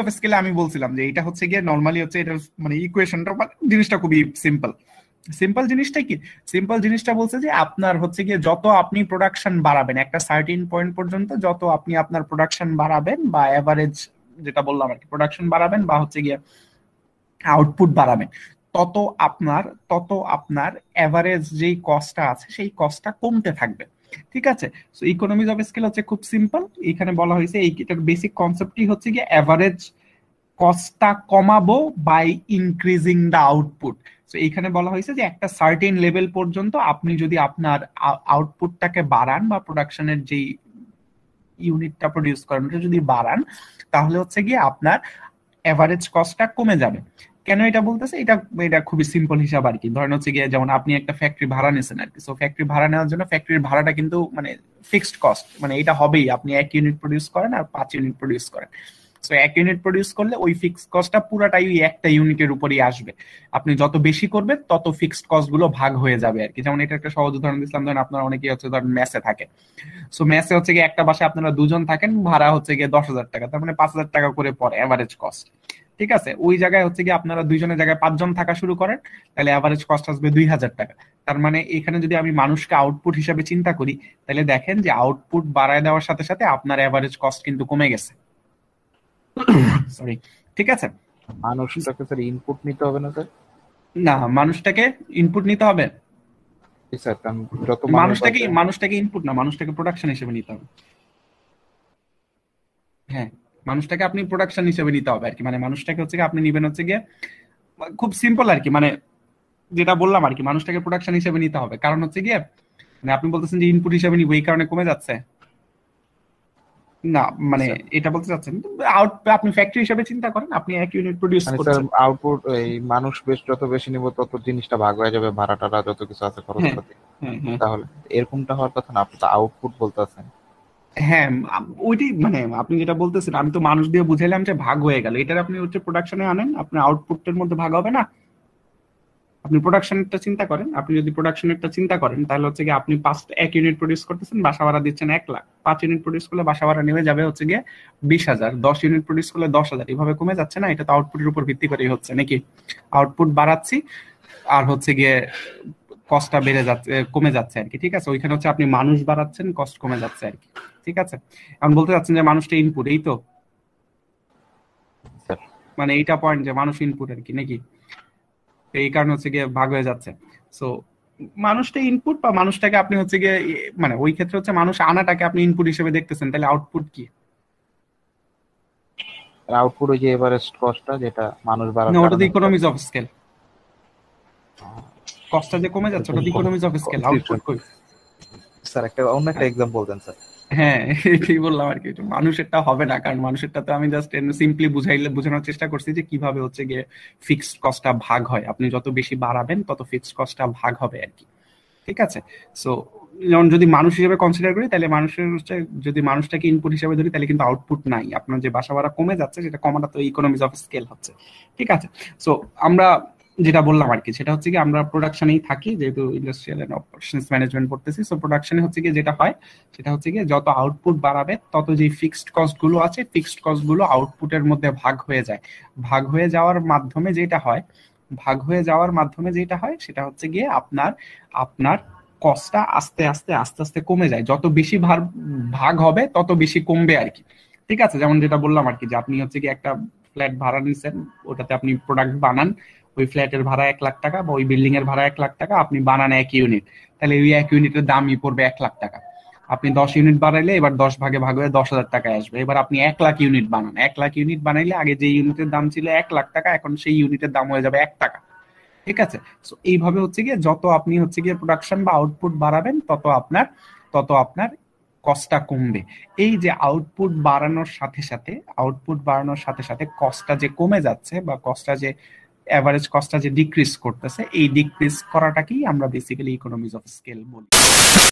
Of স্কেলে আমি বলছিলাম যে এটা হচ্ছে গিয়ে নর্মালি হচ্ছে এটা মানে ইকুয়েশনটা জিনিসটা খুবই সিম্পল। সিম্পল জিনিসটা কি? সিম্পল জিনিসটা বলছে যে আপনার হচ্ছে গিয়ে যত আপনি প্রোডাকশন বাড়াবেন একটা সার্টিন পয়েন্ট পর্যন্ত, যত আপনি আপনার প্রোডাকশন বাড়াবেন বা এভারেজ যেটা বললাম আর কি প্রোডাকশন বাড়াবেন বা হচ্ছে গিয়ে আউটপুট বাড়াবেন, তত আপনার তত আপনার এভারেজ যেই কস্টটা আছে সেই কস্টটা কমতে থাকবে। ঠিক আছে? সো ইকোনমিজ অফ স্কেল হচ্ছে খুব সিম্পল। এখানে বলা হয়েছে এটার বেসিক কনসেপ্টই হচ্ছে গিয়ে এভারেজ কস্টটা কমাবো বাই ইনক্রিজিং দ্য আউটপুট। তো এইখানে বলা হয়েছে যে একটা সার্টেন লেভেল পর্যন্ত আপনি যদি আপনার আউটপুটটাকে বাড়ান বা প্রোডাকশনের যেই ইউনিটটা প্রডিউস করেন ওটা যদি বাড়ান, তাহলে হচ্ছে গিয়ে আপনার এভারেজ কস্টটা কমে যাবে। কেন এটা বলতেছে? এটা এটা খুবই সিম্পল হিসাব আর কি। ধরেন হচ্ছে গিয়ে যেমন আপনি একটা ফ্যাক্টরি ভাড়া নিয়েছেন আর কি, সো ফ্যাক্টরি ভাড়া নেওয়ার জন্য ফ্যাক্টরির ভাড়াটা কিন্তু মানে ফিক্সড কস্ট, মানে এটা হবেই। আপনি 1 ইউনিট প্রডিউস করেন আর 5 ইউনিট প্রডিউস করেন, সো 1 ইউনিট প্রডিউস করলে ওই ফিক্সড কস্টটা পুরাটাই ওই একটা ইউনিটের উপরই আসবে। আপনি যত বেশি করবেন তত ফিক্সড কস্ট গুলো ভাগ হয়ে যাবে আর কি। যেমন এটা একটা সহজ উদাহরণ দিচ্ছিলাম, ধরেন আপনার অনেকেই হচ্ছে ধরেন মেসে থাকে, সো মেসে হচ্ছে গিয়ে একটা বাসায় আপনারা দুজন থাকেন, ভাড়া হচ্ছে গিয়ে 10,000 টাকা, তার মানে 5,000 টাকা করে পড়ে এভারেজ কস্ট। ঠিক আছে? ওই জায়গায় হচ্ছে গিয়ে আপনারা দুইজনের জায়গায় 5 জন থাকা শুরু করেন, তাহলে এভারেজ কস্ট আসবে 2,000 টাকা। তার মানে এখানে যদি আমি মানুষকে আউটপুট হিসাবে চিন্তা করি, তাহলে দেখেন যে আউটপুট বাড়ায় দেওয়ার সাথে সাথে আপনার এভারেজ কস্ট কিন্তু কমে গেছে। সরি। ঠিক আছে? মানুষটাকে স্যার ইনপুট নিতে হবে না স্যার? না, মানুষটাকে ইনপুট নিতে হবে। স্যার কারণ যত মানুষ মানুষটাকে বাড়বে। মানুষটাকে ইনপুট না, মানুষটাকে প্রোডাকশন হিসেবে নিতে হবে। হ্যাঁ, মানুষটাকে আপনি প্রোডাকশন হিসেবে নিতে হবে আর কি। মানে মানুষটাকে হচ্ছে গিয়ে আপনি নিবেন হচ্ছে গিয়ে খুব সিম্পল আর কি, মানে যেটা বললাম আর কি, মানুষটাকে প্রোডাকশন হিসেবে নিতে হবে। কারণ হচ্ছে গিয়ে মানে আপনি বলতেছেন যে ইনপুট হিসেবে নিব, এই কারণে কমে যাচ্ছে না, মানে স্যার এটা বলতে চাচ্ছেন আউট আপনি ফ্যাক্টরি হিসেবে চিন্তা করেন, আপনি 1 ইউনিট প্রডিউস মানে স্যার করছেন। আউটপুট এই মানুষ বেশ যত বেশি নিব তত জিনিসটা ভাগ হয়ে যাবে, ভাড়া টাড়া যত কিছু আছে হ্যাঁ, খরচপাতি। হ্যাঁ, হ্যাঁ, তাহলে এরকমটা হওয়ার কথা না, আপনি তো আউটপুট বলতেছেন। হ্যাঁ। ওইটাই মানে আপনি যেটা বলতেছেন, আমি তো মানুষ দিয়ে বুঝাইলাম যে ভাগ হয়ে গেল, এটার আপনি হচ্ছে প্রোডাকশনে আনেন, আপনার আউটপুটের মধ্যে ভাগ হবে না। আপনি প্রোডাকশনেরটা চিন্তা করেন, আপনি যদি প্রোডাকশনেরটা চিন্তা করেন তাহলে হচ্ছে গিয়ে আপনি 1 ইউনিট প্রডিউস করতেছেন, বাসা ভাড়া দিচ্ছেন 1 লাখ। 5 ইউনিট প্রডিউস করলে বাসা ভাড়া নেমে যাবে হচ্ছে গিয়ে 20,000। 10 ইউনিট প্রডিউস করলে 10,000, এভাবে কমে যাচ্ছে না? এটা তো আউটপুটের উপর ভিত্তি করেই হচ্ছে নাকি? আউটপুট বাড়াচ্ছি আর হচ্ছে গিয়ে কস্টটা বেড়ে যাচ্ছে, কমে যাচ্ছে আর কি। ঠিক আছে? ওইখানে হচ্ছে আপনি মানুষ বাড়াচ্ছেন, কস্ট কমে যাচ্ছে আর কি। ঠিক আছে? এখন বলতে চাচ্ছেন যে মানুষটা ইনপুট, এই তো স্যার মানে এইটা পয়েন্ট যে মানুষ ইনপুট আর কি নাকি? তো এই কারণে হচ্ছে গিয়ে ভাগ হয়ে যাচ্ছে। সো মানুষটা ইনপুট বা মানুষটাকে আপনি হচ্ছে গিয়ে মানে ওই ক্ষেত্রে হচ্ছে মানুষ আনাটাকে আপনি ইনপুট হিসেবে দেখতেছেন, তাহলে আউটপুট কি? আউটপুট ওই যে এভারেস্ট কস্টটা যেটা মানুষ না, বাড়ার ওটা তো কারণে ইকোনমিজ অফ স্কেল। কস্টটা যে কমে যাচ্ছে ওটা তো economies of scale, output confusion. কই? স্যার একটা অন্য একটা এক্সাম্পল দেন স্যার। হ্যাঁ, এটাই বললাম আর কি। এটা মানুষেরটা হবে না, কারণ মানুষেরটা তো আমি জাস্ট সিম্পলি বোঝানোর চেষ্টা করছি যে কিভাবে হচ্ছে গিয়ে ফিক্সড কস্টটা ভাগ হয়। আপনি যত বেশি বাড়াবেন তত ফিক্সড কস্টটা ভাগ হবে আর কি। ঠিক আছে? সো যেমন যদি মানুষ হিসেবে কনসিডার করি, তাহলে মানুষের হচ্ছে, যদি মানুষটাকে ইনপুট হিসেবে ধরি তাহলে কিন্তু আউটপুট নাই। আপনার যে বাসা ভাড়া কমে যাচ্ছে সেটা কমাটা তো ইকোনমিজ অফ স্কেল হচ্ছে। ঠিক আছে? সো আমরা যেটা বললাম আর কি সেটা হচ্ছে কি, আমরা প্রোডাকশনেই থাকি যেহেতু ইন্ডাস্ট্রিয়াল এন্ড অপারেশনস ম্যানেজমেন্ট পড়তেছি। সো প্রোডাকশনে হচ্ছে কি যেটা হয় সেটা হচ্ছে কি, যত আউটপুট বাড়াবে তত যে ফিক্সড কস্ট গুলো আছে, ফিক্সড কস্ট গুলো আউটপুটের মধ্যে ভাগ হয়ে যায়। ভাগ হয়ে যাওয়ার মাধ্যমে যেটা হয়, ভাগ হয়ে যাওয়ার মাধ্যমে যেটা হয় সেটা হচ্ছে গিয়ে আপনার আপনার কস্টটা আস্তে আস্তে আস্তে আস্তে কমে যায়। যত বেশি ভাগ হবে তত বেশি কমবে আর কি। ঠিক আছে? যেমন যেটা বললাম আর কি, যে আপনি হচ্ছে কি একটা ফ্ল্যাট ভাড়া নিচ্ছেন, ওটাতে আপনি প্রোডাক্ট বানান, ওই ফ্ল্যাটের ভাড়া 1 লাখ টাকা বা ওই বিল্ডিং এর ভাড়া 1 লাখ টাকা, আপনি বানান 1 ইউনিট, তাহলে ওই 1 ইউনিটের দামই পড়বে 1 লাখ টাকা। আপনি 10 ইউনিট বানাইলে এবার 10 ভাগে ভাগ হয়ে 10,000 টাকায় আসবে। এবার আপনি 1 লাখ ইউনিট বানান, 1 লাখ ইউনিট বানাইলে আগে যে ইউনিটের দাম ছিল 1 লাখ টাকা, এখন সেই ইউনিটের দাম হয়ে যাবে 1 টাকা। ঠিক আছে? সো এইভাবে হচ্ছে গিয়ে যত আপনি হচ্ছে গিয়ে প্রোডাকশন বা আউটপুট বাড়াবেন তত আপনার কস্টটা কমবে। এই যে আউটপুট বাড়ানোর সাথে সাথে কস্টটা যে কমে যাচ্ছে বা কস্টটা যে এভারেজ কস্টটা যে ডিক্রিজ করতেছে, এই ডিক্রিজ করাটাকেই আমরা বেসিক্যালি ইকোনমিজ অফ স্কেল বলি।